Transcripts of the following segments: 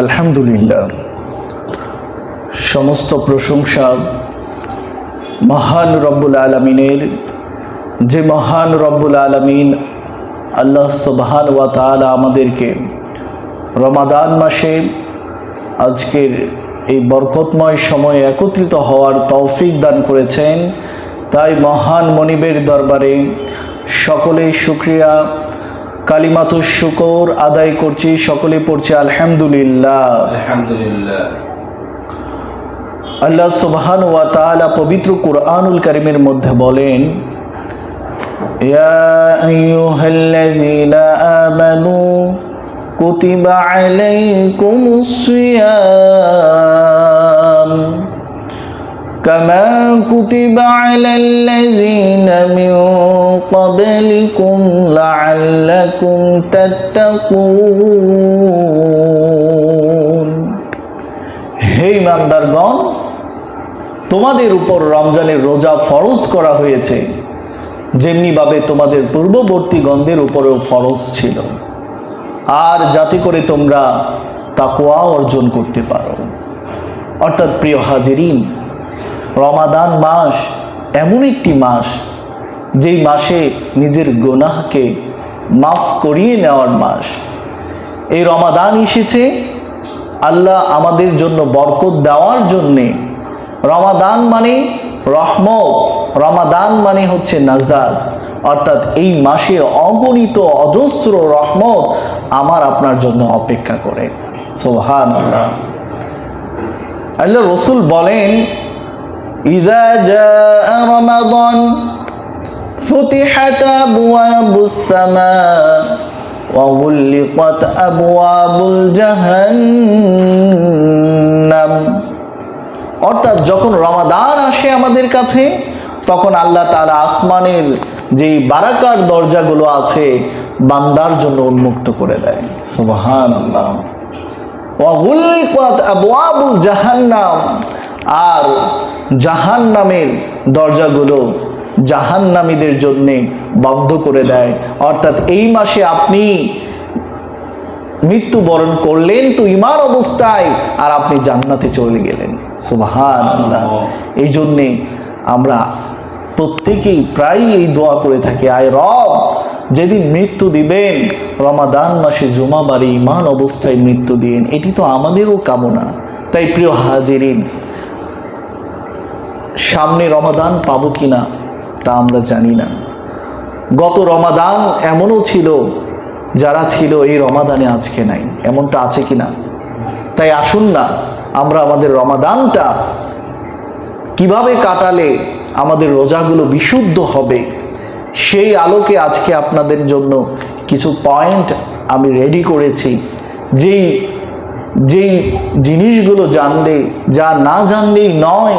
আলহামদুলিল্লাহ, সমস্ত প্রশংসা মহান রব্বুল আলামিনের। যে মহান রব্বুল আলামিন আল্লাহ সুবহান ওয়া তাআলা আমাদেরকে রমাদান মাসে আজকের এই বরকতময় সময়ে একত্রিত হওয়ার তৌফিক দান করেছেন, তাই মহান মনিবের দরবারে সকলেই শুকরিয়া কালিমাতুশ শুকর আদায় করছি। সকলে পড়ছে আলহামদুলিল্লাহ। আলহামদুলিল্লাহ। আল্লাহ সুবহানাহু ওয়া তাআলা পবিত্র কুরআনুল কারীমের মধ্যে বলেন, ইয়া আইয়ুহাল্লাযীনা আমানু কুতিবা আলাইকুমুস সিয়াম কামা কুতিবা আলাল্লাযীনা মিন ক্বাবলিকুম লাআল্লাকুম তাত্তাকুন। হে ইমানদারগণ, তোমাদের উপর রমজানের রোজা ফরজ করা হয়েছে যেমনিভাবে তোমাদের পূর্ববর্তীগণদের উপরেও ফরজ ছিল, আর যাতে করে তোমরা তাকওয়া অর্জন করতে পারো। অর্থাৎ প্রিয় হাজিরিন, রমাদান মাস এমন একটি মাস যেই মাসে নিজের গুনাহকে মাফ করিয়ে নেওয়ার মাস। এই রমাদান এসেছে আল্লাহ আমাদের জন্য বরকত দেওয়ার জন্যে। রমাদান মানে রহমত, রমাদান মানে হচ্ছে নাজাত। অর্থাৎ এই মাসে অগণিত অজস্র রহমত আমার আপনার জন্য অপেক্ষা করে। সুবহানাল্লাহ। আল্লাহ রসুল বলেন, ইযা জাআ রমাদান ফুতিহাত আবওয়াবুস সামা ওয়া গুলিকাত আবওয়াবুল জাহান্নাম। অর্থাৎ যখন রমাদান আসে আমাদের কাছে, তখন আল্লাহ তাআলা আসমানের যেই বারাকার দরজাগুলো আছে বান্দার জন্য উন্মুক্ত করে দেয়। সুবহানাল্লাহ। ওয়া গুলিকাত আবওয়াবুল জাহান্নাম, আর জাহান্নামের দরজাগুলো জাহান্নামীদের জন্য বন্ধ করে দেয়। অর্থাৎ এই মাসে আপনি মৃত্যুবরণ করলেন তো ঈমান অবস্থায়, আর আপনি জান্নাতে চলে গেলেন। সুবহানাল্লাহ। এই জন্যে আমরা প্রত্যেকেই প্রায় এই দোয়া করে থাকি, আয় রব, যেদিন মৃত্যু দিবেন রমাদান মাসে জুমাবারে ঈমান অবস্থায় মৃত্যু দিন। এটি তো আমাদেরও কামনা। তাই প্রিয় হাজিরিন, সামনে রমাদান পাবো কিনা তা আমরা জানি না। গত রমাদান এমনও ছিল যারা ছিল এই রমাদানে আজকে নাই, এমনটা আছে কিনা? তাই আসুন না আমরা আমাদের রমাদানটা কিভাবে কাটালে আমাদের রোজাগুলো বিশুদ্ধ হবে, সেই আলোকে আজকে আপনাদের জন্য কিছু পয়েন্ট আমি রেডি করেছি। যেই জিনিসগুলো জানলে, যা না জানলেই নয়,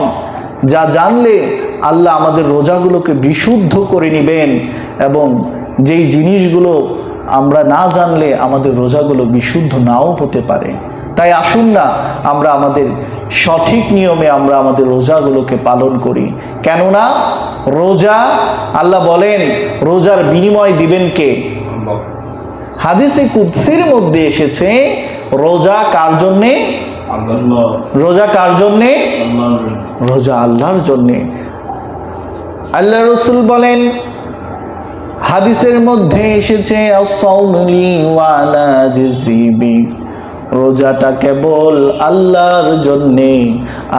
যা জানলে আল্লাহ আমাদের রোজাগুলোকে বিশুদ্ধ করে নেবেন, এবং যেই জিনিসগুলো আমরা না জানলে আমাদের রোজাগুলো বিশুদ্ধ নাও হতে পারে। তাই আসুন না আমরা আমাদের সঠিক নিয়মে আমরা আমাদের রোজাগুলোকে পালন করি। কেননা রোজা, আল্লাহ বলেন, রোজার বিনিময় দিবেন কে? হাদিসে কুদসির মধ্যে এসেছে, রোজা কার জন্যে? রোজা কার জন্যে? রোজা আল্লাহর জন্যে। আল্লাহ রসুল বলেন, হাদিসের মধ্যে এসেছে, রোজাটা কেবল আল্লাহর জন্যে,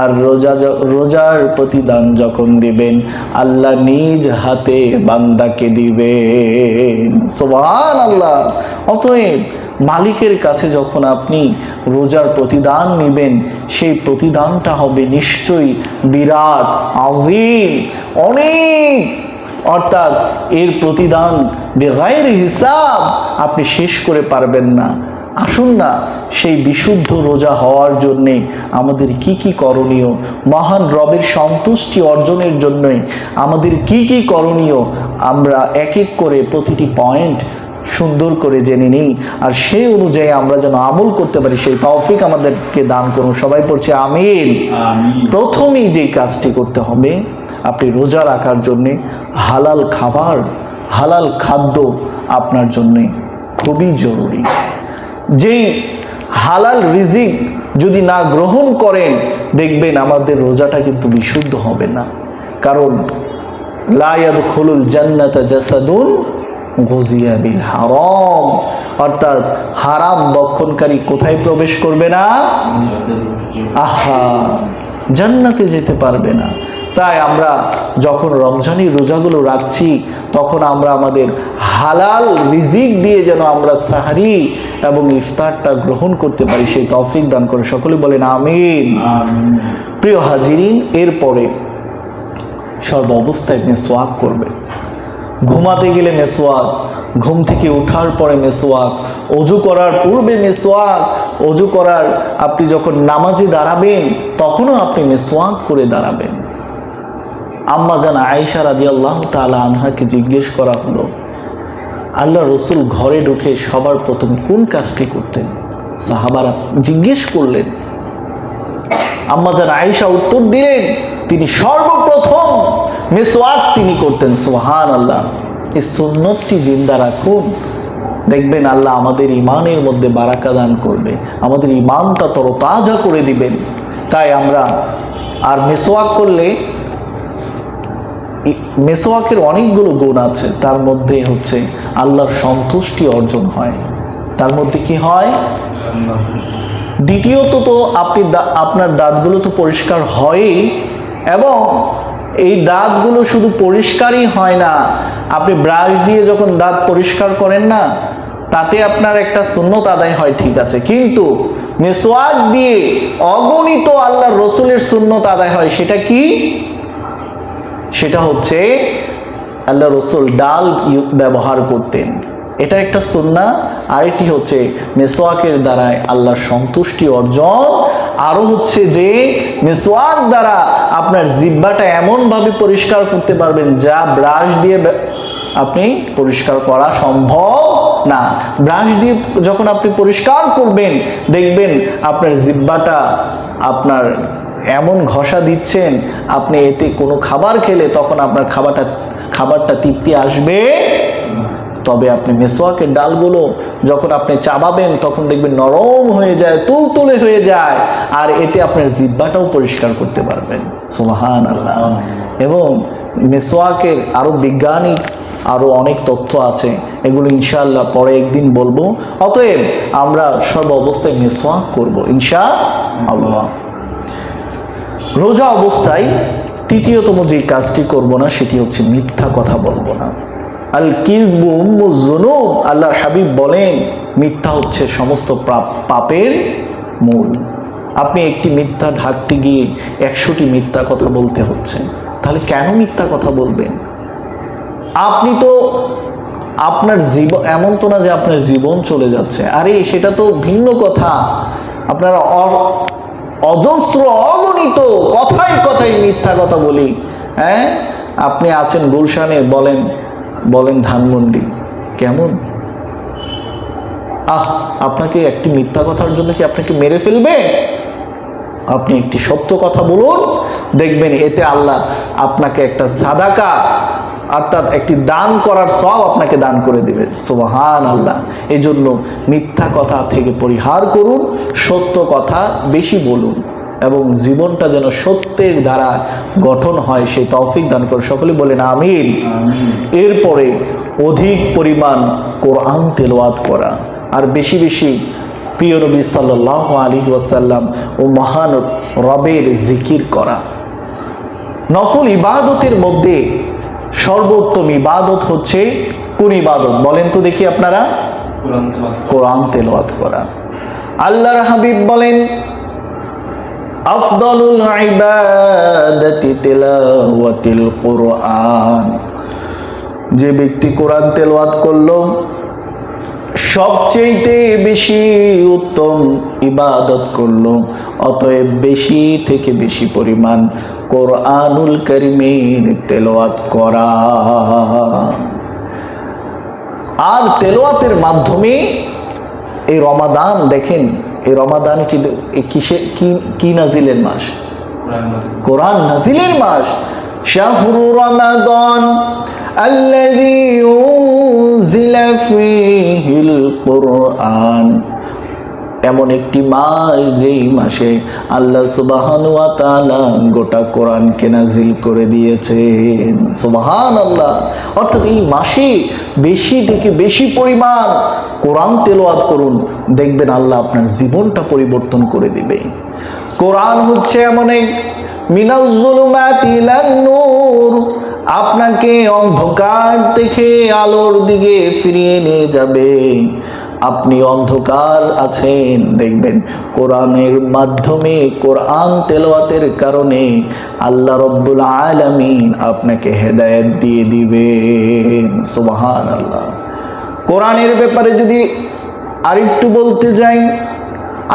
আর রোজার প্রতিদান যখন দিবেন আল্লাহ নিজ হাতে বান্দাকে দিবেন। সুবহানাল্লাহ। অতএব মালিকের কাছে যখন আপনি রোজার প্রতিদান নেবেন, সেই প্রতিদানটা হবে নিশ্চয়ই বিরাট, আযীম, অনেক। অর্থাৎ এর প্রতিদান বেগাইর হিসাব আপনি শেষ করে পারবেন না। আসুন না সেই বিশুদ্ধ রোজা হওয়ার জন্যে আমাদের কি কি করণীয়, মহান রবের সন্তুষ্টি অর্জনের জন্যই আমাদের কি কি করণীয়, আমরা এক এক করে প্রতিটি পয়েন্ট সুন্দর করে জেনে নিই, আর সেই অনুযায়ী আমরা যেন আমল করতে পারি, সেই তৌফিক আমাদেরকে দান করুন। সবাই পড়ছে আমিন। প্রথমেই যেই কাজটি করতে হবে, আপনি রোজা রাখার জন্যে হালাল খাবার, হালাল খাদ্য আপনার জন্যে খুবই জরুরি। যেই হালাল রিজিক যদি না গ্রহণ করেন, দেখবেন আমাদের রোজাটা কিন্তু বিশুদ্ধ হবে না। কারণ লা ইয়াদখুলুল জান্নাতা জাসাদুন গুজিয়া বিল হারাম, অর্থাৎ হারাম ভক্ষণকারী কোথায় প্রবেশ করবে না? আহা, জান্নাতে যেতে পারবে না। তাই আমরা যখন রমজানি রোজাগুলো রাখছি, তখন আমরা আমাদের হালাল রিজিক দিয়ে যেন আমরা সাহারি এবং ইফতারটা গ্রহণ করতে পারি, সেই তৌফিক দান করে সকলে বলেন আমিন। প্রিয় হাজিরিন, এরপরে সর্ব অবস্থায় মেসওয়াক করবে। ঘুমাতে গেলে মেসওয়াক, ঘুম থেকে ওঠার পরে মেসওয়াক, অজু করার পূর্বে মেসওয়াক, অজু করার আপনি যখন নামাজে দাঁড়াবেন তখনও আপনি মেসওয়াক করে দাঁড়াবেন। আম্মা জান আয়েশা রাদিয়াল্লাহু তাআলা আনহাকে জিজ্ঞেস করা হলো, আল্লাহ রসুল ঘরে ঢুকে সবার প্রথম কোন কাজটি করতেন? সাহাবারা জিজ্ঞেস করলেন। আম্মা জান আয়েশা উত্তর দিলেন, তিনি সর্বপ্রথম মেসওয়াক তিনি করতেন। সুবহানাল্লাহ। এই সুন্নতটি জিন্দা রাখুন, দেখবেন আল্লাহ আমাদের ইমানের মধ্যে বারাকা দান করবে, আমাদের ইমানটা তরতাজা করে দিবেন। তাই আমরা আর মেসওয়াক করলে, মেসওয়াকের অনেকগুলো গুণ আছে, তার মধ্যে হচ্ছে আল্লাহর সন্তুষ্টি অর্জন হয়। তার মধ্যে কি হয়? দ্বিতীয়ত তো আপনি আপনার দাঁতগুলো তো পরিষ্কার হয়ই, এবং এই দাঁতগুলো শুধু পরিষ্কারই হয় না, আপনি ব্রাশ দিয়ে যখন দাঁত পরিষ্কার করেন না, তাতে আপনার একটা সুন্নত আদায় হয়, ঠিক আছে, কিন্তু মেসওয়াক দিয়ে অগণিত আল্লাহর রসুলের সুন্নত আদায় হয়। সেটা কি? সেটা হচ্ছে আল্লাহ রসুল ডাল ব্যবহার করতেন, এটা একটা সুন্নাহ। আরেকটি হচ্ছে মেসওয়াকের দ্বারায় আল্লাহর সন্তুষ্টি অর্জন। আরো হচ্ছে যে মেসওয়াক দ্বারা আপনার জিহ্বাটা এমনভাবে পরিষ্কার করতে পারবেন যা ব্রাশ দিয়ে আপনি পরিষ্কার করা সম্ভব না। ব্রাশ দিয়ে যখন আপনি পরিষ্কার করবেন, দেখবেন আপনার জিহ্বাটা আপনার এমন ঘষা দিচ্ছেন, আপনি এতে কোনো খাবার খেলে তখন আপনার খাবারটা তৃপ্তি আসবে। তবে আপনি মেসওয়াকের ডালগুলো যখন আপনি চাবাবেন তখন দেখবেন নরম হয়ে যায়, তুলতুলে হয়ে যায়, আর এতে আপনার জিহ্বাটাও পরিষ্কার করতে পারবেন। সুবহানাল্লাহ। এবং মেসওয়াকের আরো বৈজ্ঞানিক আরো অনেক তথ্য আছে, এগুলো ইনশাআল্লাহ পরে একদিন বলবো। অতএব আমরা সর্ব অবস্থায় মেসওয়াক করব ইনশাআল্লাহ। রোজা অবস্থায় তৃতীয়তম যে কাজটি করব না, সেটি হচ্ছে মিথ্যা কথা বলবো না। আল কিযবু উম্মুজ যুনুব, আল্লাহর হাবিব বলেন মিথ্যা হচ্ছে সমস্ত পাপের মূল। আপনি একটি মিথ্যা ঢাকতে গিয়ে 100টি মিথ্যা কথা বলতে হচ্ছে, তাহলে কেন মিথ্যা কথা বলবেন? আপনি তো আপনার জীবন, এমন তো না যে আপনার জীবন চলে যাচ্ছে, আরে সেটা তো ভিন্ন কথা। আপনারা অজস্র অগণিত কথায় কথায় মিথ্যা কথা বলি। হ্যাঁ, আপনি আছেন গুলশানে, বলেন ধানমন্ডি, কেমন? আপনাকে একটি মিথ্যা কথার জন্য কি আপনাকে মেরে ফেলবে? আপনি একটি সত্য কথা বলুন, দেখবেন এতে আল্লাহ আপনাকে একটা সাদাকা, অর্থাৎ একটি দান করার সওয়াব আপনাকে দান করে দেবে। সুবহানাল্লাহ। এই জন্য মিথ্যা কথা থেকে পরিহার করুন, সত্য কথা বেশি বলুন, এবং জীবনটা যেন সত্যের দ্বারা গঠন হয় সেই তৌফিক দান করে সকলে বলেন আমিন। এরপরে অধিক পরিমাণ কোরআন তেলাওয়াত করা, আর বেশি বেশি প্রিয় নবী সাল্লাল্লাহু আলাইহি ওয়াসাল্লাম ও মহান রবের জিকির করা। নফল ইবাদতের মধ্যে সর্বোত্তম ইবাদত হচ্ছে কোন ইবাদত বলেন তো দেখি আপনারা? কোরআন তেলাওয়াত করা। আল্লাহর হাবিব বলেন, আফদালুল ইবাদাতি তিলাওয়াতিল কুরআন, যে ব্যক্তি কোরআন তেলাওয়াত করলো সবচেয়ে বেশি উত্তম ইবাদত করলো। অতএব বেশি থেকে বেশি পরিমাণ কোরআনুল কারীমের তেলাওয়াত করা। আর তেলাওয়াতের মাধ্যমে এই রমাদান, দেখেন এই রমাদান কি নাজিলের মাস? কোরআন নাজিলের মাস। শাহরু রমাদান আল্লাযী উনজিলা ফীহিল কুরআন, এমন একটি মাস যেই মাসে আল্লাহ সুবহানাহু ওয়া তাআলা গোটা কোরআনকে নাজিল করে দিয়েছেন। সুবহানাল্লাহ। অর্থাৎ এই মাসে বেশি থেকে বেশি পরিমাণ কোরআন তেলাওয়াত করুন, দেখবেন আল্লাহ আপনার জীবনটা পরিবর্তন করে দিবে। কোরআন হচ্ছে এমন এক মিনাজ যুলুমাতি ইলান নূর, আপনাকে অন্ধকার থেকে আলোর দিকে ফিরিয়ে নিয়ে যাবে। আপনি অন্ধকার আছেন, দেখবেন কোরআনের মাধ্যমে, কোরআন তেলাওয়াতের কারণে আল্লাহ রব্বুল আলামিন আপনাকে হেদায়েত দিয়ে দিবেন। সুবহানাল্লাহ। কোরআনের ব্যাপারে যদি আরেকটু বলতে যাই,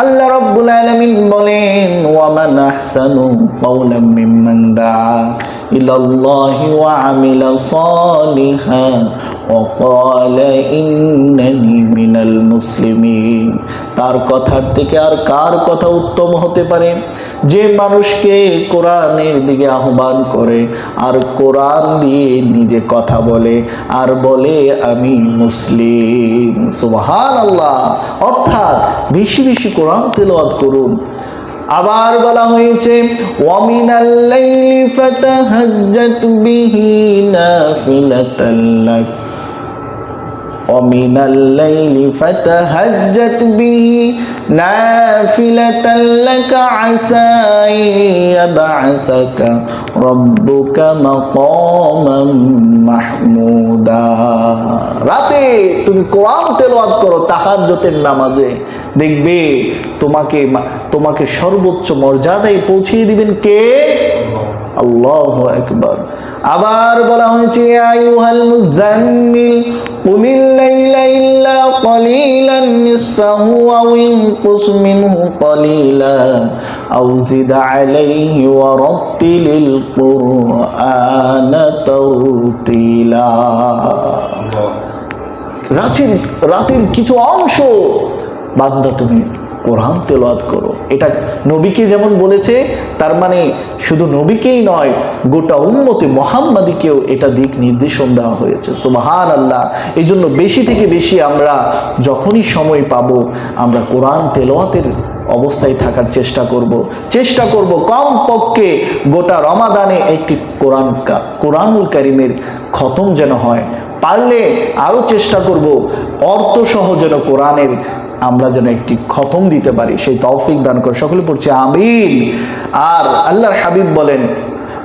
আল্লাহ রাব্বুল আলামিন বলেন, ওয়া মান আহসানু কাওলাম মিম্মান দাআ ইলাল্লাহি ওয়া আমিলা সালিহান ওয়া ক্বালা ইন্নানি মিনাল মুসলিমিন। তার কথার থেকে আর কার কথা উত্তম হতে পারে, যে মানুষকে কোরআনের দিকে আহ্বান করে আর কোরআন দিয়ে নিজে কথা বলে আর বলে আমি মুসলিম। সুবহানাল্লাহ। অর্থাৎ বেশি বেশি কোরআন তেলাওয়াত করুন। আবার বলা হয়েছে, ওয়া মিনাল লাইলি ফাতাহাজ্জাত বিহি নাফিলাতাল লাক, ওয়া মিনাল লাইলি ফাতাহাজ্জাত বিহি নাফিলাতাল লাক আসা ইয়াবআসাকা রাব্বুকা মাকামান মাহমুদা। রাতে তুমি কোরআন তেলাওয়াত করো তাহাজ্জুদের নামাজে, দেখবে তোমাকে সর্বোচ্চ মর্যাদায় পৌঁছিয়ে দিবেন কে? আল্লাহু আকবার। আবার বলা হয়েছে, আইয়ুহাল মুজাম্মিল কুমিল লাইলা ইল্লা ক্বালিলান নিসফাহু আও ইনকুস মিনহু ক্বালিলা আও জিদ আলাইহি ওয়া রাত্তিলিল কুরআনা তাওতিলা। রাতের কিছু অংশ বান্দা তুমি কোরআন তেলাওয়াত করো। এটা নবীকে যেমন বলেছে, তার মানে শুধু নবীকেই নয়, গোটা উম্মতে মুহাম্মাদীকেও এটা দিক নির্দেশন দেওয়া হয়েছে। সুবহানাল্লাহ। এই জন্য বেশি থেকে বেশি আমরা যখনই সময় পাবো আমরা কোরআন তেলাওয়াতের অবস্থায় থাকার চেষ্টা করব কমপক্ষে গোটা রমাদানে একটি কোরআনুল কারীমের খতম যেন হয়। পারলে আরও চেষ্টা করব অর্থসহ যেন কোরআনের আমরা যেন একটি খতম দিতে পারি, সেই তৌফিক দান করে। সকলে পড়ছে আমিন। আর আল্লাহর হাবিব বলেন,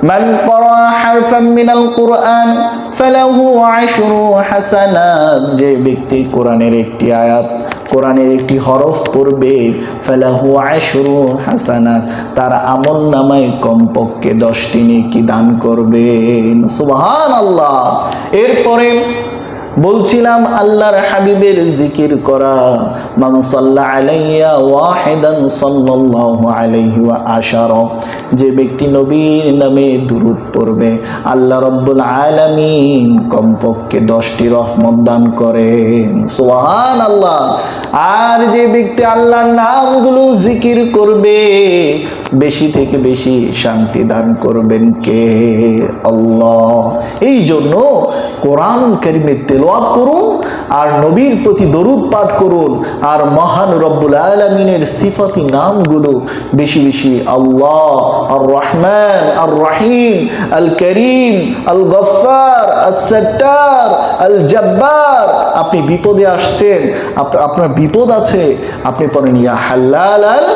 মান ক্বারা হারফাম মিনাল কুরআন ফালাহু আশরু হাসানাত, যে ব্যক্তি কোরআনের একটি আয়াত, কোরআনের একটি হরফ পড়বে, ফালাহু আশরু হাসানাত, তার আমল নামায় কমপক্ষে 10টি নেকি দান করবেন। সুবহানাল্লাহ। এরপরে বলছিলাম আল্লাহর হাবিবের জিকির করা, মান সাল্লা আলাইয়া ওয়াহিদান সাল্লাল্লাহু আলাইহি ওয়া আশারা, যে ব্যক্তি নবীর নামে দুরূদ পড়বে আল্লাহ রাব্বুল আলামিন কমপক্ষে 10টি রহমত দান করেন। সুবহানাল্লাহ। আর যে ব্যক্তি আল্লাহর নামগুলো জিকির করবে বেশি থেকে বেশি শান্তি দান করবেন কে? আল্লাহ। এই জন্য কোরআন কারীমের তেলাওয়াত করুন আর নবীর প্রতি দরুদ পাঠ করুন আর মহান রব্বুল আলামিনের সিফাতি নামগুলো বেশি বেশি, আল্লাহ, আর রহমান, আর রহিম, আল করিম, আল গফফার, আস সাত্তার, আল জব্বার। আপনি বিপদে আসছেন, আপনার বিপদ আছে, আপনি পড়েন ইয়া হাল্লাল আল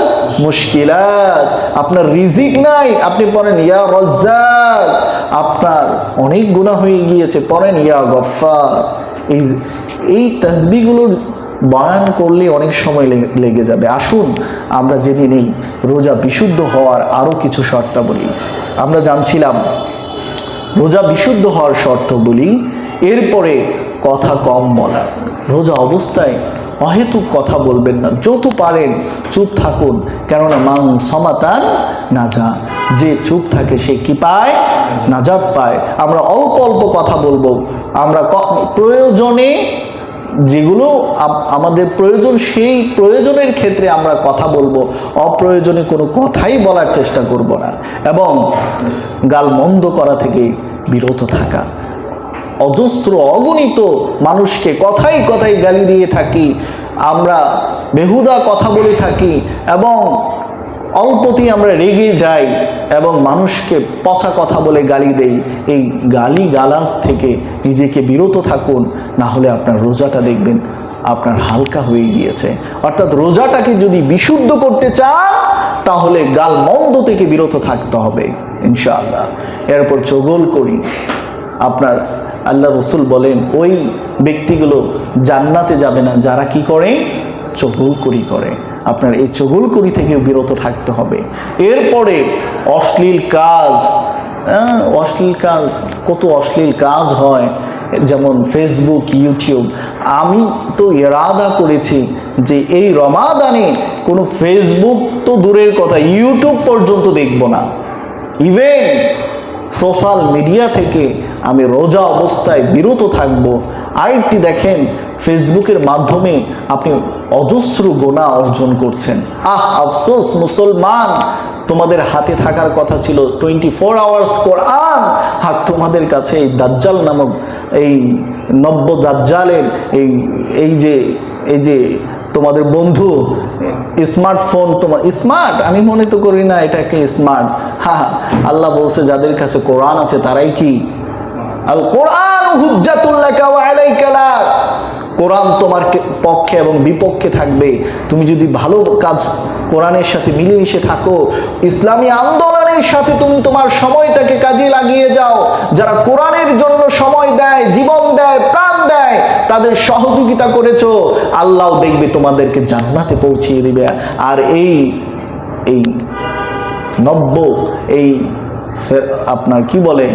মুশকিলাত। আপনার রিজিক নাই, আপনি পড়েন ইয়া রাজ্জাক। আপনার অনেক গুনাহ হয়ে গিয়েছে, পড়েন ইয়া গফফার। এই তাসবিহগুলোর বয়ান করলে অনেক সময় লেগে যাবে। আসুন আমরা জেনে নেই রোজা বিশুদ্ধ হওয়ার আরও কিছু শর্তাবলী। আমরা জানছিলাম রোজা বিশুদ্ধ হওয়ার শর্তগুলি, এরপরে কথা কম বলা, রোজা অবস্থায় অহেতুক কথা বলবেন না, যত পারেন চুপ থাকুন, কেননা মান সমাতান নাজা, যে চুপ থাকে সে কি পায়? নাজাত পায়। আমরা অল্প অল্প কথা বলবো, আমরা প্রয়োজনে যেগুলো আমাদের প্রয়োজন সেই প্রয়োজনের ক্ষেত্রে আমরা কথা বলবো, অপ্রয়োজনে কোনো কথাই বলার চেষ্টা করব না, এবং গালমন্দ করা থেকে বিরত থাকা। অজস্র অগণিত মানুষকে কথায় কথায় গালি দিয়ে থাকি, আমরা বেহুদা কথা বলে থাকি এবং অল্পতেই আমরা রেগে যাই এবং মানুষকে পচা কথা বলে গালি দেই, এই গালি গালাজ থেকে নিজেকে বিরত থাকুন, না হলে আপনার রোজাটা দেখবেন আপনার হালকা হয়ে গিয়েছে। অর্থাৎ রোজাটাকে যদি বিশুদ্ধ করতে চান তাহলে গাল মন্দ থেকে বিরত থাকতে হবে ইনশাআল্লাহ। এরপর চগলখড়ি, আপনার আল্লাহ রসুল বলেন ওই ব্যক্তিগুলো জান্নাতে যাবে না যারা কি করে, চগলখড়ি করে। আপনার এই চগলখড়ি থেকে বিরত থাকতে হবে। এরপরে অশ্লীল কাজ, কত অশ্লীল কাজ হয়, যেমন ফেসবুক, ইউটিউব। আমি তো ইরাদা করেছি যে এই রমাদানে কোনো ফেসবুক তো দূরের কথা, ইউটিউব পর্যন্ত দেখব না। ইভেন সোশ্যাল মিডিয়া থেকে আমি রোজা অবস্থায় বিরত থাকব। আরেকটি দেখেন, ফেসবুকের মাধ্যমে আপনি অজস্র গুনাহ অর্জন করছেন। আফসোস মুসলমান, তোমাদের হাতে থাকার কথা ছিল 24 আওয়ার্স কোরআন, আর তোমাদের কাছে এই দাজ্জাল নামক এই নব্য দাজ্জালের এই যে তোমাদের বন্ধু স্মার্টফোন, তোমার স্মার্ট আমি মনে তো করি না এটাকে স্মার্ট। আল্লাহ বলছে যাদের কাছে কোরআন আছে তারাই কি আল কোরআন হুজ্জাতুল লাকা ওয়া আলাইকা লা, কোরআন তোমার পক্ষে এবং বিপক্ষে থাকবে। তুমি যদি ভালো কাজ কোরআনের সাথে মিলেমিশে থাকো, ইসলামী আন্দোলনের সাথে তুমি তোমার সময়টাকে কাজে লাগিয়ে যাও, যারা কোরআনের জন্য সময় দেয়, জীবন দেয়, প্রাণ দেয়, তাদের সহযোগিতা করেছো, আল্লাহ দেখবে তোমাদেরকে জান্নাতে পৌঁছিয়ে দিবে। আর এই নব্য এই আপনার কি বলে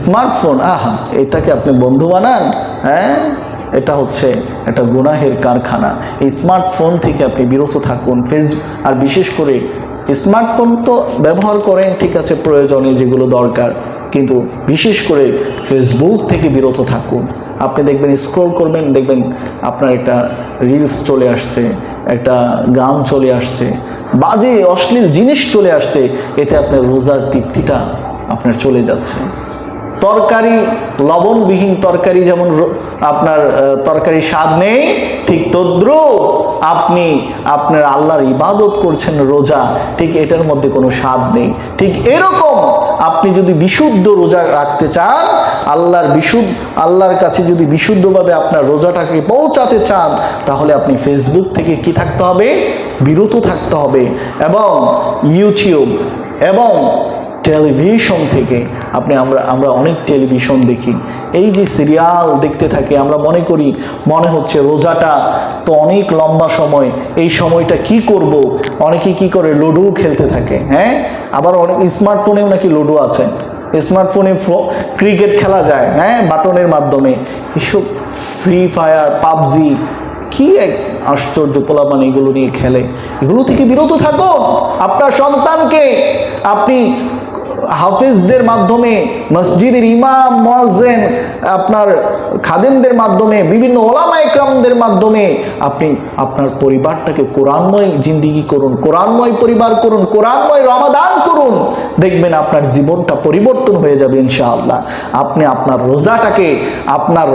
স্মার্টফোন, এটাকে আপনি বন্ধু বানান, এটা হচ্ছে একটা গুনাহের কারখানা। এই স্মার্টফোন থেকে আপনি বিরত থাকুন। আর বিশেষ করে স্মার্টফোন তো ব্যবহার করেন, ঠিক আছে, প্রয়োজনে যেগুলো দরকার, কিন্তু বিশেষ করে ফেসবুক থেকে বিরত থাকুন। আপনি দেখবেন স্ক্রল করবেন, দেখবেন আপনার একটা রিলস চলে আসছে, একটা গান চলে আসছে, বাজে অশ্লীল জিনিস চলে আসছে, এতে আপনার রোজার তৃপ্তিটা আপনার চলে যাচ্ছে। তরকারি, লবণবিহীন তরকারি যেমন আপনার তরকারি স্বাদ নেই, ঠিক তদ্রুপ আপনি আপনার আল্লাহর ইবাদত করছেন রোজা, ঠিক এটার মধ্যে কোনো স্বাদ নেই। ঠিক এরকম আপনি যদি বিশুদ্ধ রোজা রাখতে চান, আল্লাহর কাছে যদি বিশুদ্ধভাবে আপনার রোজাটাকে পৌঁছাতে চান, তাহলে আপনি ফেসবুক থেকে কি থাকতে হবে, বিরত থাকতে হবে। এবং ইউটিউব এবং টেলিভিশন থেকে আমরা অনেক টেলিভিশন দেখি, এই যে সিরিয়াল দেখতে থাকি, আমরা মনে হচ্ছে রোজাটা তো অনেক লম্বা সময়, এই সময়টা কি করব। অনেকে কি করে, লুডো খেলতে থাকে। আবার অনেক স্মার্টফোনেও নাকি লুডো আছে, স্মার্টফোনে ক্রিকেট খেলা যায়, বাটনের মাধ্যমে। এসব ফ্রি ফায়ার, পাবজি, কি এক আশ্চর্য পোলাপান এগুলো নিয়ে খেলে। এগুলো থেকে বিরত থাকো। আপনার সন্তানকে আপনি হাফেজদের মাধ্যমে, মসজিদের ইমাম, মুয়াজ্জিন, আপনার খাদেমদের মাধ্যমে, বিভিন্ন ওলামা ইকরামদের মাধ্যমে আপনি আপনার পরিবারটাকে কোরআনময় জিন্দেগি করুন, কোরআনময় পরিবার করুন, কোরআনময় রমাদান করুন। দেখবেন আপনার জীবনটা পরিবর্তন হয়ে যাবে ইনশাআল্লাহ। আপনি আপনার রোজাটাকে আপনার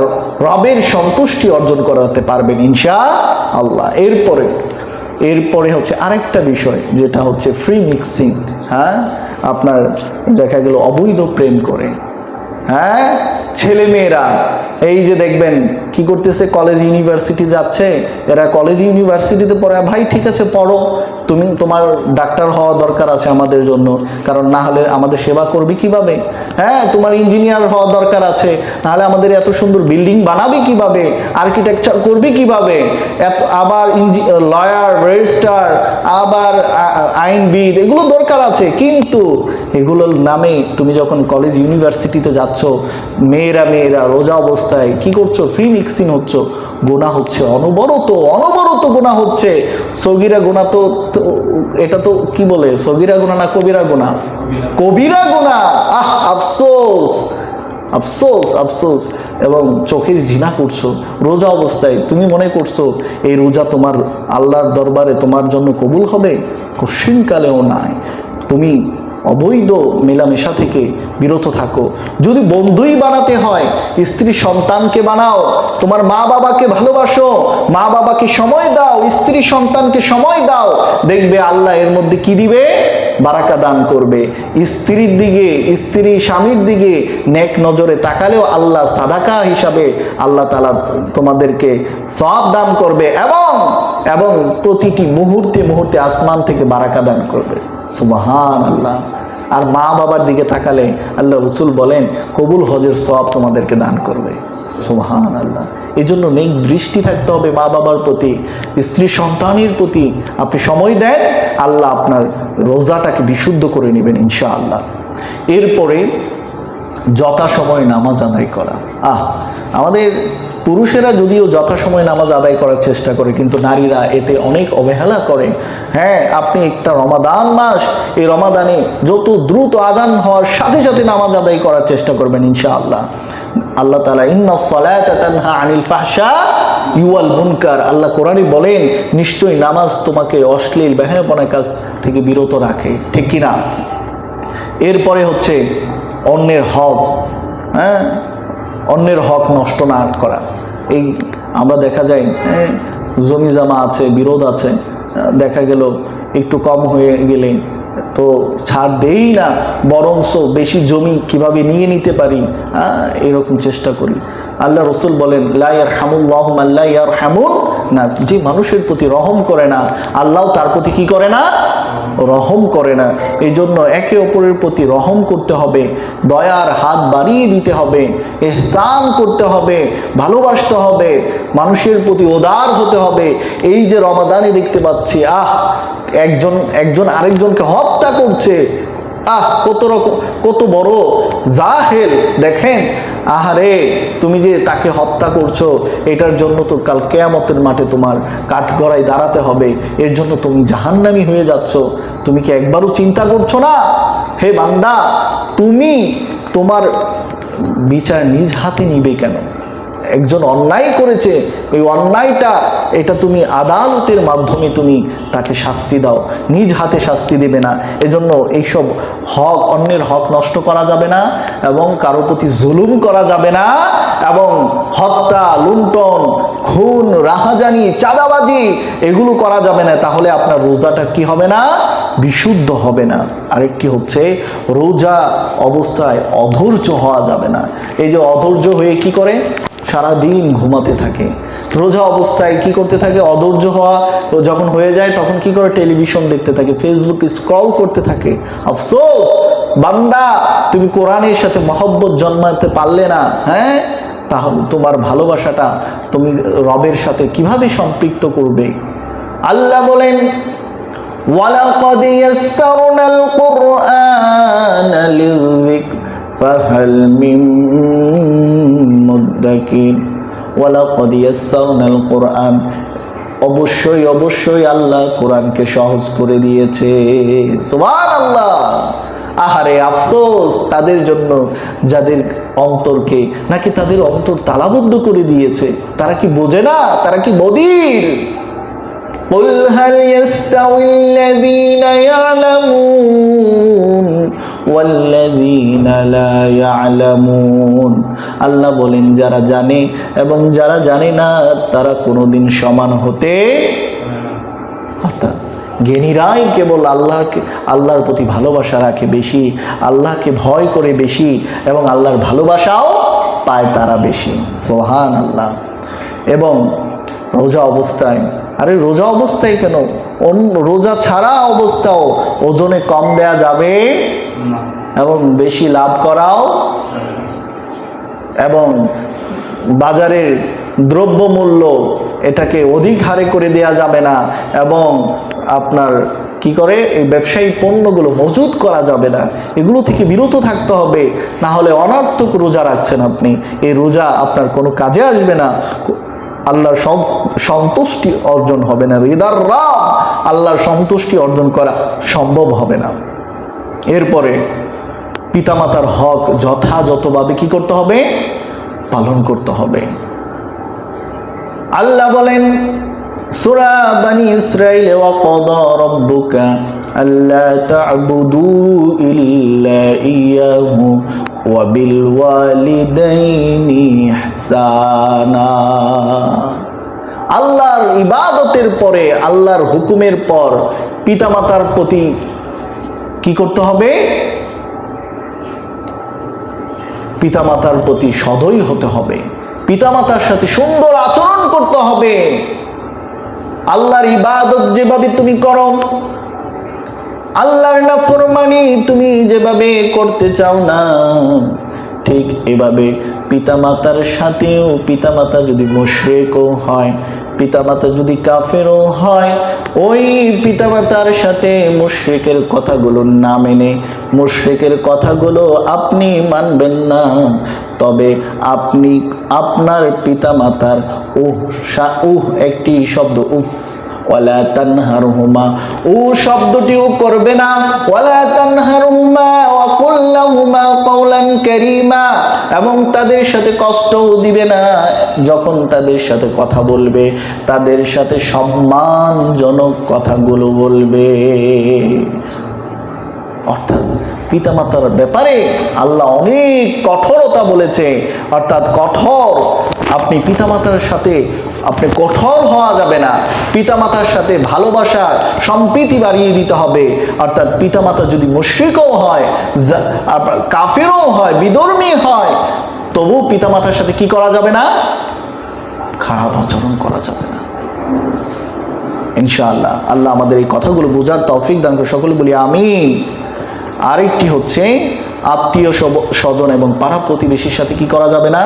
রবের সন্তুষ্টি অর্জন করাতে পারবেন ইনশাআল্লাহ। এরপরে হচ্ছে আরেকটা বিষয়, যেটা হচ্ছে ফ্রি মিক্সিং। আপনার দেখা গেল অবৈধ প্রেম করে, ছেলে মেয়েরা এই যে দেখবেন কি করতেছে, কলেজ ইউনিভার্সিটি যাচ্ছে, এরা কলেজ ইউনিভার্সিটিতে পড়ে। ভাই ঠিক আছে পড়ো, তোমার ডাক্তার হওয়া দরকার আছে আমাদের জন্য, কারণ না হলে আমাদের সেবা করবি কিভাবে। তোমার ইঞ্জিনিয়ার হওয়া দরকার আছে, নাহলে আমাদের এত সুন্দর বিল্ডিং বানাবি কিভাবে, আর্কিটেকচার করবি কিভাবে, আবার লয়ার, রেজিস্ট্রার, আবার আইনবিদ, এগুলো দরকার আছে। কিন্তু এগুলোর নামে তুমি যখন কলেজ ইউনিভার্সিটিতে যাচ্ছ, মেয়েরা রোজা অবস্থায় কি করছো, ফ্রি মিক্সিং হচ্ছে, গুনাহ হচ্ছে, অনবরত গুনাহ হচ্ছে। সগীরা গুনাহ তো এটা তো কি বলে, সগীরা গুনাহ না কবিরা গুনাহ? কবিরা গুনাহ। আফসোস। এবং চোখের জিনা করছো রোজা অবস্থায়। তুমি মনে করছো এই রোজা তোমার আল্লাহর দরবারে তোমার জন্য কবুল হবে? কশিনকালেও নাই। তুমি অবৈধ মেলামেশা থেকে বিরত থাকো। যদি বন্ধুই বানাতে হয়, স্ত্রী সন্তানকে বানাও, তোমার মা বাবাকে ভালোবাসো, মা বাবাকে সময় দাও, স্ত্রী সন্তানকে সময় দাও, দেখবে আল্লাহ এর মধ্যে কি দিবে? বারাকা দান করবে। স্ত্রীর দিকে, স্ত্রী স্বামীর দিকে নেক নজরে তাকালেও আল্লাহ সাদাকা হিসাবে আল্লাহ তাআলা তোমাদেরকে সওয়াব দান করবে, এবং প্রতিটি মুহূর্তে মুহূর্তে আসমান থেকে বারাকা দান করবে। সুবহানাল্লাহ। আর মা বাবার দিকে তাকালে আল্লাহ রাসূল বলেন কবুল হজের সওয়াব তোমাদেরকে দান করবে। সুবহানাল্লাহ। এই জন্য নেক দৃষ্টি থাকতে হবে মা বাবার প্রতি, স্ত্রী সন্তানের প্রতি। আপনি সময় দেন, আল্লাহ আপনার রোজাটাকে বিশুদ্ধ করে নেবেন ইনশাআল্লাহ। এরপরে যথাসময়ে নামাজ আদায় করা। আমাদের পুরুষেরা যদিও যথাসময়ে নামাজ আদায় করার চেষ্টা করে, কিন্তু নারীরা এতে অনেক অবহেলা করে। হ্যাঁ, আপনি একটা রমাদান মাস, এই রমাদানে যত দ্রুত আযান হওয়ার সাথে সাথে নামাজ আদায় করার চেষ্টা করবেন ইনশাআল্লাহ। আল্লাহ তাআলা ইন্নাস সালাতা তানহা আনিল ফাহশা ওয়াল মুনকার, আল্লাহ কোরআনে বলেন নিশ্চয়ই নামাজ তোমাকে অশ্লীল বেহায়াপনা কাজ থেকে বিরত রাখে, ঠিক কিনা? এরপরে হচ্ছে অন্যের হক, অন্যের হক নষ্ট না করা। এই আমরা দেখা যায় জমি জামা আছে, বিরোধ আছে, দেখা গেল একটু কম হয়ে গেলে তো ছাড় দেই না, বরঞ্চ বেশি জমি কিভাবে নিয়ে নিতে পারি এরকম চেষ্টা করি। আল্লাহ রাসূল বলেন লা ইয়ারহামুল্লাহু মান লা ইয়ারহামুন নাস, যে মানুষের প্রতি রহম করে না আল্লাহ তার প্রতি কি করে না? রহম করে না। এই জন্য একে অপরের প্রতি রহম করতে হবে, দয়ার হাত বাড়িয়ে দিতে হবে, ইহসান করতে হবে, ভালোবাসতে হবে, মানুষের প্রতি উদার হতে হবে। এই যে রমাদানে দেখতে পাচ্ছি একজন আরেকজনকে হত্যা করছে, কত বড় জাহেল দেখেন। আহারে, তুমি যে তাকে হত্যা করছো এটার জন্য তো কাল কিয়ামতের মাঠে তোমার কাঠগড়ায় দাঁড়াতে হবে, এর জন্য তুমি জাহান্নামী হয়ে যাচ্ছ। তুমি কি একবারও চিন্তা করছো না? হে বান্দা, তুমি তোমার বিচার নিজ হাতে নিবে কেন? একজন অন্যায় করেছে, ওই অন্যায়টা এটা তুমি আদালতের মাধ্যমে তুমি তাকে শাস্তি দাও, নিজ হাতে শাস্তি দেবে না। এজন্য এইসব হক, অন্যের হক নষ্ট করা যাবে না, এবং কারো প্রতি জুলুম করা যাবে না, এবং হত্যা, লুণ্ঠন, খুন, রাহাজানি, চাঁদাবাজি এগুলো করা যাবে না। তাহলে আপনার রোজাটা কি হবে না? বিশুদ্ধ হবে না। আরেকটি হচ্ছে রোজা অবস্থায় অধৈর্য হওয়া যাবে না। এই যে অধৈর্য হয়ে কি করে? সারাদিন ঘুমাতে থাকে। রোজা অবস্থায় কি করতে থাকে? অধৈর্য হওয়া যখন হয়ে যায় তখন কি করে? টেলিভিশন দেখতে থাকে, ফেসবুক স্ক্রল করতে থাকে। আফসোস বান্দা, তুমি কোরআনের সাথে মহব্বত জন্মাতে পারলে না। হ্যাঁ, তাহলে তোমার ভালোবাসাটা তুমি রবের সাথে কিভাবে সম্পৃক্ত করবে? আল্লাহ বলেন ওয়ালাকাদ ইয়াসসারনাল কুরআনা লিযিকর ফাহাল মিন মুদ্দাকির। ওয়ালাকাদ ইয়াসসারনাল কুরআন, অবশ্যই আল্লাহ কোরআনকে সহজ করে দিয়েছে। সুবহানাল্লাহ। আহারে আফসোস তাদের জন্য যাদের অন্তরকে নাকি তাদের অন্তর তালাবদ্ধ করে দিয়েছে। তারা কি বোঝে না? তারা কি বধির? قل هل يستوي الذين يعلمون والذين لا يعلمون। আল্লাহ বলেন যারা জানে এবং যারা জানে না তারা কোনোদিন সমান হতে পারে না। জ্ঞানীরাই কেবল আল্লাহর প্রতি ভালোবাসা রাখে বেশি, আল্লাহকে ভয় করে বেশি, এবং আল্লাহর ভালোবাসাও পায় তারা বেশি। সুবহানাল্লাহ। এবং রোজা অবস্থায়, আরে রোজা অবস্থায় কেন, রোজা ছাড়া অবস্থাও ওজনে কম দেয়া যাবে এবং বেশি লাভ করাও, এবং বাজারের দ্রব্যমূল্য এটাকে অধিক হারে করে দেয়া যাবে না, এবং আপনার কি করে এই ব্যবসায়ী পণ্যগুলো মজুত করা যাবে না। এগুলো থেকে বিরত থাকতে হবে, না হলে অনর্থক রোজা রাখছেন আপনি। এই রোজা আপনার কোনো কাজে আসবে না, আল্লাহর সন্তুষ্টি অর্জন হবে না। রিদার রাব, আল্লাহর সন্তুষ্টি অর্জন করা সম্ভব হবে না। এরপরে পিতামাতার হক যথাযথভাবে কি করতে হবে? পালন করতে হবে। আল্লাহ বলেন সূরা বনী ইসরাঈল ওয়া ক্বাদা রাব্বুকা আল্লা তা'বুদু ইল্লা ইয়াহু ওয়া বিল ওয়ালিদাইনি ইহসানা। আল্লাহর ইবাদতের পরে, আল্লাহর হুকুমের পর পিতামাতার প্রতি কি করতে হবে? পিতামাতার প্রতি সদয় হতে হবে, পিতামাতার সাথে সুন্দর আচরণ করতে হবে। আল্লাহর ইবাদত যেভাবে তুমি করো, আল্লাহর নাফরমানি তুমি যেভাবে করতে চাও না, ঠিক এভাবে পিতামাতার সাথেও, পিতামাতা যদি মুশরিকও হয়, পিতামাতা যদি কাফেরও হয়, ওই পিতামাতার সাথে মুশরিকের কথাগুলো না মেনে, মুশরিকের কথাগুলো আপনি মানবেন না। তবে আপনি আপনার পিতামাতার একটি শব্দ উফ, ওয়ালা তানহারহুমা, ও শব্দটিও করবে না। ওয়ালা তানহারহুমা ওয়া কুল লাহুমা কাওলান কারীমা, এবং তাদের সাথে কষ্টও দিবে না। যখন তাদের সাথে কথা বলবে, তাদের সাথে সম্মানজনক কথাগুলো বলবে। অর্থাৎ পিতামাতার ব্যাপারে আল্লাহ অনেক কঠোরতা বলেছে, অর্থাৎ কঠোর। আপনি পিতামাতার সাথে আপনি কঠোর হওয়া যাবে না, পিতামাতার সাথে ভালোবাসা সম্প্রীতি বাড়িয়ে দিতে হবে। অর্থাৎ পিতামাতা যদি মুশরিকও হয়, কাফেরও হয়, বিধর্মী হয়, তবু পিতামাতার সাথে কি করা যাবে না? খারাপ আচরণ করা যাবে না। ইনশাআল্লাহ আল্লাহ আমাদের এই কথাগুলো বোঝার তৌফিক দান করে, সকলে বলি আমিন। আরেকটি হচ্ছে আত্মীয় স্বজন এবং পাড়া প্রতিবেশীর সাথে কি করা যাবে না?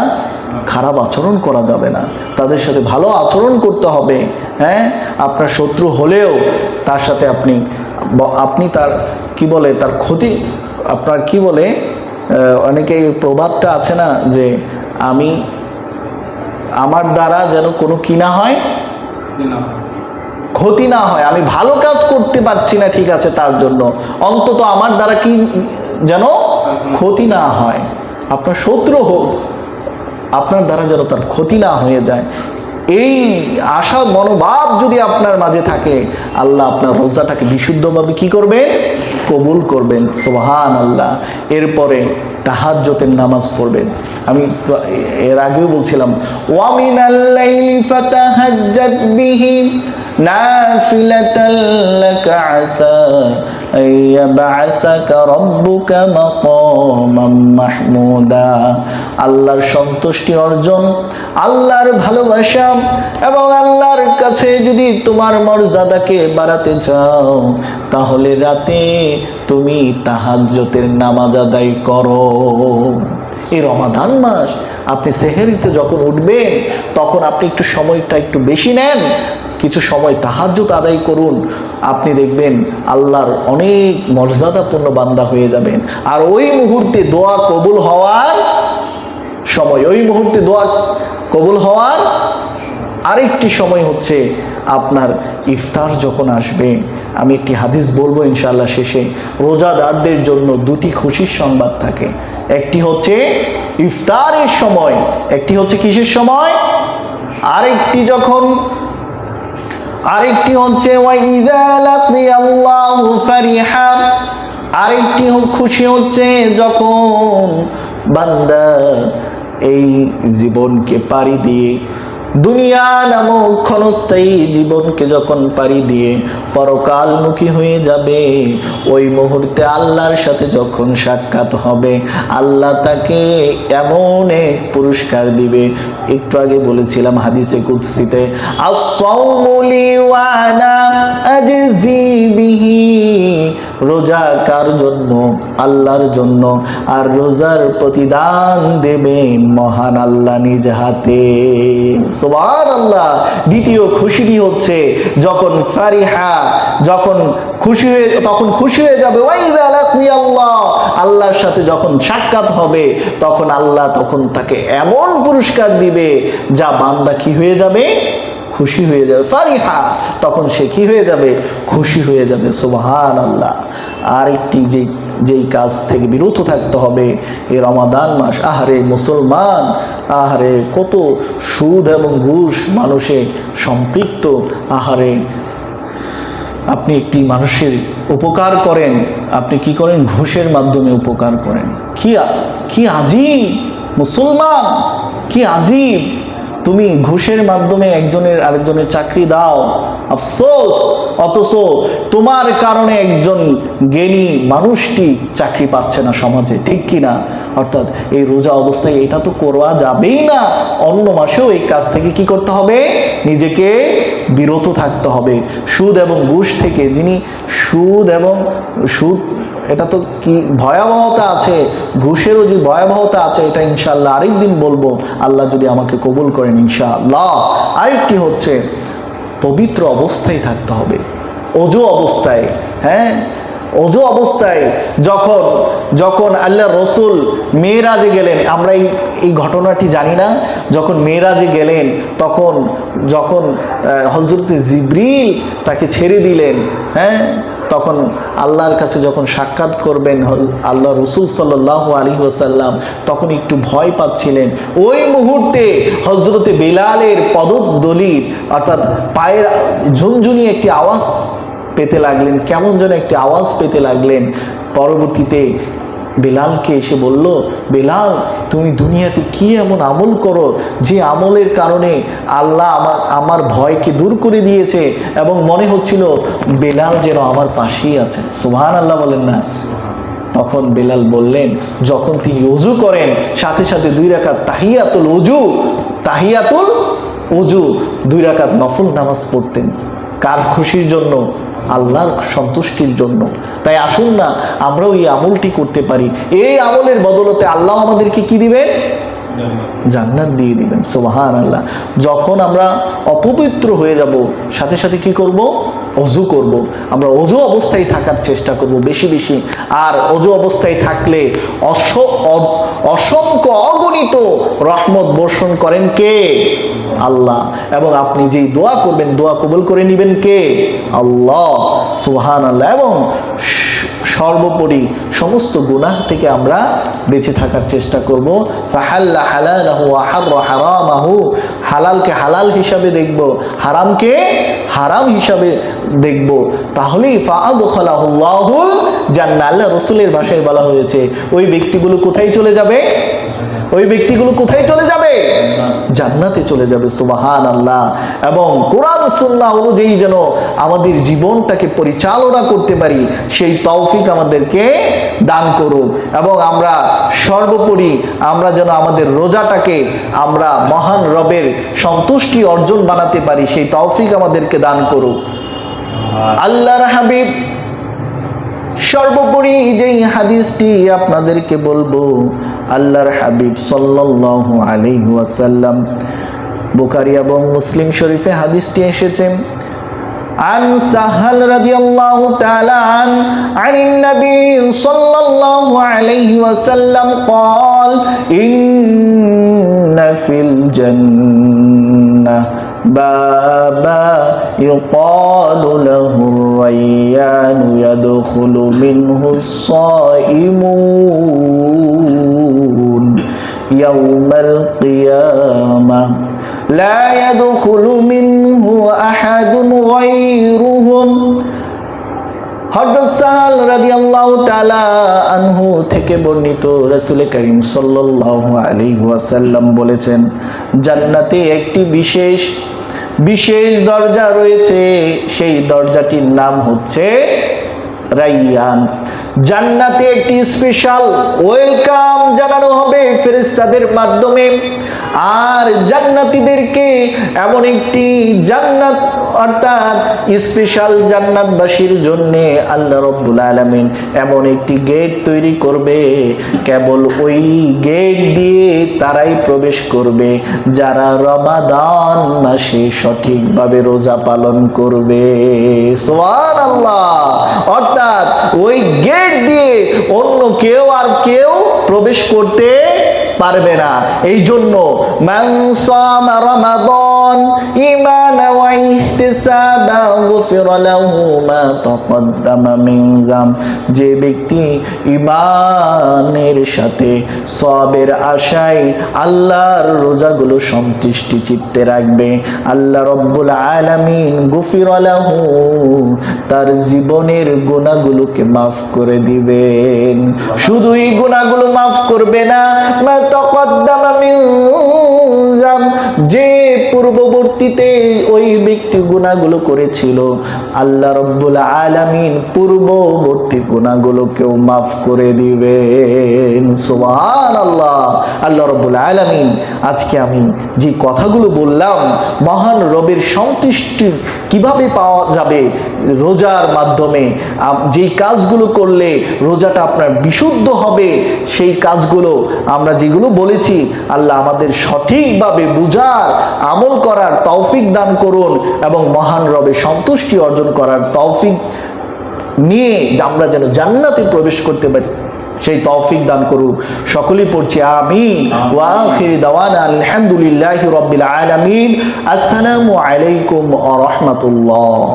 খারাপ আচরণ করা যাবে না, তাদের সাথে ভালো আচরণ করতে হবে। হ্যাঁ, আপনার শত্রু হলেও তার সাথে আপনি তার কি বলে, তার ক্ষতি, আপনার কি বলে, অনেকে প্রবাদটা আছে না যে আমার দ্বারা যেন কোনো কি না হয়, ক্ষতি না হয়। আমি ভালো কাজ করতে পারছি না, ঠিক আছে, তার জন্য অন্তত আমার দ্বারা কি যেন ক্ষতি না হয়। আপনার শত্রু হোক, আপনার দ্বারা যেন তার ক্ষতি না হয়ে যায়, এই আশা মনোভাব যদি আপনার মাঝে থাকে, আল্লাহ আপনার রোজাটাকে বিশুদ্ধভাবে কি করবেন? কবুল করবেন। সুবহানাল্লাহ। এরপরে তাহাজ্জুদের নামাজ পড়বেন। আমি এর আগেও বলছিলাম, ওয়া মিনাল লাইলি ফাতাহাজ্জাদ বিহি নাফিলাতাল লাকা আসা আইয়াবআসাকা রাব্বুকা মাকামান মাহমুদা। আল্লাহর সন্তুষ্টি অর্জন, আল্লাহর ভালোবাসা এবং আল্লাহর কাছে যদি তোমার মর্যাদাকে বাড়াতে চাও, তাহলে রাতে তুমি তাহাজ্জুদের নামাজ আদায় করো। এই রমাদান মাস আপনি সেহরিতে যখন উঠবেন, তখন আপনি একটু সময়টা একটু বেশি নেন, কিছু সময় তাহাজ্জুদ আদায় করুন। আপনি দেখবেন আল্লাহর অনেক মর্যাদাপূর্ণ বান্দা হয়ে যাবেন। আর ওই মুহূর্তে দোয়া কবুল হওয়ার সময়, ওই মুহূর্তে দোয়া কবুল হওয়ার আরেকটি সময় হচ্ছে আপনার ইফতার যখন আসবে। আমি একটি হাদিস বলবো ইনশাআল্লাহ শেষে। রোজাদারদের জন্য দুটি খুশির সংবাদ থাকে, একটি হচ্ছে ইফতারের সময়, একটি হচ্ছে কিসের সময়, আরেকটি হচ্ছে ওয়াইযা লাকিয়াল্লাহু ফারিহা। আরেকটি খুশি হচ্ছে যখন বান্দা এই জীবনকে পাড়ি দিয়ে, দুনিয়া নামক ক্ষণস্থায়ী জীবনকে যখন পাড়ি দিয়ে পরকালমুখী হয়ে যাবে, ওই মুহূর্তে আল্লাহর সাথে যখন সাক্ষাৎ হবে, আল্লাহ তাকে এমন এক পুরস্কার দিবে। একটু আগে বলেছিলাম হাদিসে কুদসিতে, আস-সাওমু লি ওয়া আনা আজজি বিহি। রোজা কার জন্য? আল্লাহর জন্য। আর রোজার প্রতিদান দেবেন মহান আল্লাহ নিজ হাতে। সুবহানাল্লাহ। দ্বিতীয় খুশিটি হচ্ছে যখন ফারিহা, যখন খুশি হয়ে যাবে, ওয়াইযা লাকিয়াল্লাহ, আল্লাহর সাথে যখন সাক্ষাৎ হবে, তখন আল্লাহ তখন তাকে এমন পুরস্কার দিবে যা বান্দা কি হয়ে যাবে? খুশি হয়ে যাবে। ফারিহা, তখন সে কি হয়ে যাবে? খুশি হয়ে যাবে। সুবহানাল্লাহ। আরেকটি যেই কাজ থেকে বিরত থাকতে হবে এই রমাদান মাস। আহারে মুসলমান, আহারে কত সুদ এবং ঘুষ মানুষে সম্পৃক্ত। আহারে আপনি একটি মানুষের উপকার করেন, আপনি কি করেন? ঘুষের মাধ্যমে উপকার করেন। কি আজীব মুসলমান, কি আজীব! তুমি ঘুষের মাধ্যমে একজনের আরেকজনের চাকরি দাও, আফসোস, অথচ তোমার কারণে একজন জ্ঞানী মানুষটি চাকরি পাচ্ছে না সমাজে, ঠিক কি না? অর্থাৎ এই রোজা অবস্থায় এটা তো করা যাবেই না, অন্য মাসেও এই কাজ থেকে কি করতে হবে? নিজেকে বিরত থাকতে হবে সুদ এবং ঘুষ থেকে। যিনি সুদ এটা তো কি ভয়াবহতা আছে, ঘুষেরও যে ভয়াবহতা আছে, এটা ইনশাআল্লাহ আরেকদিন বলবো, আল্লাহ যদি আমাকে কবুল করেন ইনশাআল্লাহ। আরেকটি হচ্ছে পবিত্র অবস্থায় থাকতে হবে, ওযু অবস্থায়। হ্যাঁ, ওযু অবস্থায় যখন আল্লাহ রসুল মেরাজে গেলেন, আমরা এই ঘটনাটি জানি না, যখন মেরাজে গেলেন যখন হযরত জিবরিল তাকে ছেড়ে দিলেন, হ্যাঁ, তখন আল্লাহর কাছে যখন সাক্ষাৎ করবেন আল্লাহ রসুল সাল্লাল্লাহু আলাইহি ওয়াসাল্লাম, তখন একটু ভয় পাচ্ছিলেন। ওই মুহূর্তে হযরতে বেলালের পদদলির অর্থাৎ পায়ের ঝুনঝুনি একটি আওয়াজ পেতে লাগলেন, কেমন যেন একটি আওয়াজ পেতে লাগলেন। পরবর্তীতে বেলালকে এসে বলল, বেলাল, তুমি দুনিয়াতে কি এমন আমল করো যে আমলের কারণে আল্লাহ আমার ভয়কে দূর করে দিয়েছে, এবং মনে হচ্ছিল বেলাল যেন আমার পাশেই আছে। সুবহানাল্লাহ বলেন না? তখন বেলাল বললেন, যখন তিনি ওযু করেন সাথে সাথে 2 রাকাত তাহিয়াতুল ওযু 2 রাকাত নফল নামাজ পড়তেন। কার খুশির জন্য? আল্লাহর সন্তুষ্টির জন্য। তাই আসুন না আমরাও এই আমলটি করতে পারি। এই আমলের বদলতে আল্লাহ আমাদেরকে কি দিবেন? জান্নাত দিয়ে দিবেন। সুবহানাল্লাহ। যখন আমরা অপবিত্র হয়ে যাব, সাথে সাথে কি করব? ওযু করব। আমরা ওযু অবস্থায় থাকার চেষ্টা করব বেশি বেশি। আর ওযু অবস্থায় থাকলে অসংখ্য অগণিত রহমত বর্ষণ করেন কে? আল্লাহ। এবং আপনি যেই দোয়া করবেন, দোয়া কবুল করে নেবেন কে? আল্লাহ। সুবহানাল্লাহ। এবং সর্বোপরি সমস্ত গুনাহ থেকে আমরা বেঁচে থাকার চেষ্টা করব। ফাহাল্লা হালালাহু ওয়া হাররা হারামাহু, হালালকে হালাল হিসাবে দেখব, হারামকে হারাম হিসাবে দেখব, তাহলেই ফাআদখালাহুল্লাহুল জান্নাহ। আল্লাহ রাসূলের ভাষায় বলা হয়েছে, ওই ব্যক্তিগুলো কোথায় চলে যাবে? ওই ব্যক্তিগুলো কোথায় চলে যাবে? জান্নাতে চলে যাবে। সুবহানাল্লাহ। এবং কোরআন সুন্নাহ অনুযায়ী যেন আমাদের জীবনটাকে পরিচালনা করতে পারি, সেই তৌফিক আমাদেরকে দান করুন। এবং আমরা সর্বোপরি আমরা যেন আমাদের রোজাটাকে আমরা মহান রবের সন্তুষ্টি অর্জন বানাতে পারি, সেই তৌফিক আমাদেরকে দান করুন। আল্লাহর হাবিব সর্বোপরি যেই হাদিসটি আপনাদেরকে বলবো, আল্লাহর হাবিব সাল্লাল্লাহু আলাইহি ওয়াসাল্লাম, বুখারী এবং মুসলিম শরীফে হাদিসটি এসেছে। عن سهل رضي الله تعالى عن النبي صلى الله عليه وسلم قال إن في الجنة بابا يقال له الريان يدخل منه الصائمون يوم القيامة لا يدخل منه أحد غيرهم। হযরত সাহাল রাদিয়াল্লাহু তাআলা আনহু থেকে বর্ণিত, রাসূল করিম সাল্লাল্লাহু আলাইহি ওয়াসাল্লাম বলেছেন, জান্নাতে একটি বিশেষ দরজা রয়েছে, সেই দরজাটির নাম হচ্ছে রাইয়ান। জান্নাতে একটি স্পেশাল ওয়েলকাম জানানো হবে ফেরেশতাদের মাধ্যমে। আর জান্নাতীদেরকে এমন একটি জান্নাত অর্থাৎ স্পেশাল জান্নাতবাসীর জন্য আল্লাহ রাব্বুল আলামিন এমন একটি গেট তৈরি করবে, কেবল ওই গেট দিয়ে তারাই প্রবেশ করবে যারা রমাদান মাসে সঠিকভাবে রোজা পালন করবে। সুবহানাল্লাহ। অর্থাৎ ওই গেট দিয়ে অন্য কেউ প্রবেশ করতে পারবে না। এই জন্য মান সামা রমাদান রমাদান ঈমানান ওয়া ইহতিসাবান গুফিরা লাহু মা তাকদ্দামা মিন যাম। যে ব্যক্তি ঈমানের সাথে সওয়াবের আশায় আল্লাহর রোজাগুলো সন্তুষ্টি চিত্তে রাখবে, আল্লাহ রাব্বুল আলামিন গুফিরা লাহু তার জীবনের গুনাহগুলোকে মাফ করে দিবেন। শুধু এই গুনাহগুলো মাফ করবে না, মা তাকদ্দামা মিন যাম, যে পূর্ববর্তীতে ওই ব্যক্তি গুনাহগুলো করেছিল আল্লাহ রাব্বুল আলামিন পূর্ববর্তী গুনাহগুলোকেও মাফ করে দিবেন। সুবহানাল্লাহ। আল্লাহ রাব্বুল আলামিন আজকে আমি যে কথাগুলো বললাম, মহান রবের সন্তুষ্টি কিভাবে পাওয়া যাবে রোজার মাধ্যমে, যেই কাজগুলো করলে রোজাটা আপনার বিশুদ্ধ হবে, সেই কাজগুলো আমরা যেগুলো বলেছি, আল্লাহ আমাদের সঠিকভাবে বুঝার, আমল করার তৌফিক দান করুন এবং মহান রবের সন্তুষ্টি অর্জন করার তৌফিক নিয়ে আমরা যেন জান্নাতে প্রবেশ করতে পারি, সেই তৌফিক দান করুন। সকলেই পড়ছি আমিন। ওয়া আখির দাওয়ানা আলহামদুলিল্লাহি রাব্বিল আলামিন। আসসালামু আলাইকুম ওয়া রাহমাতুল্লাহ।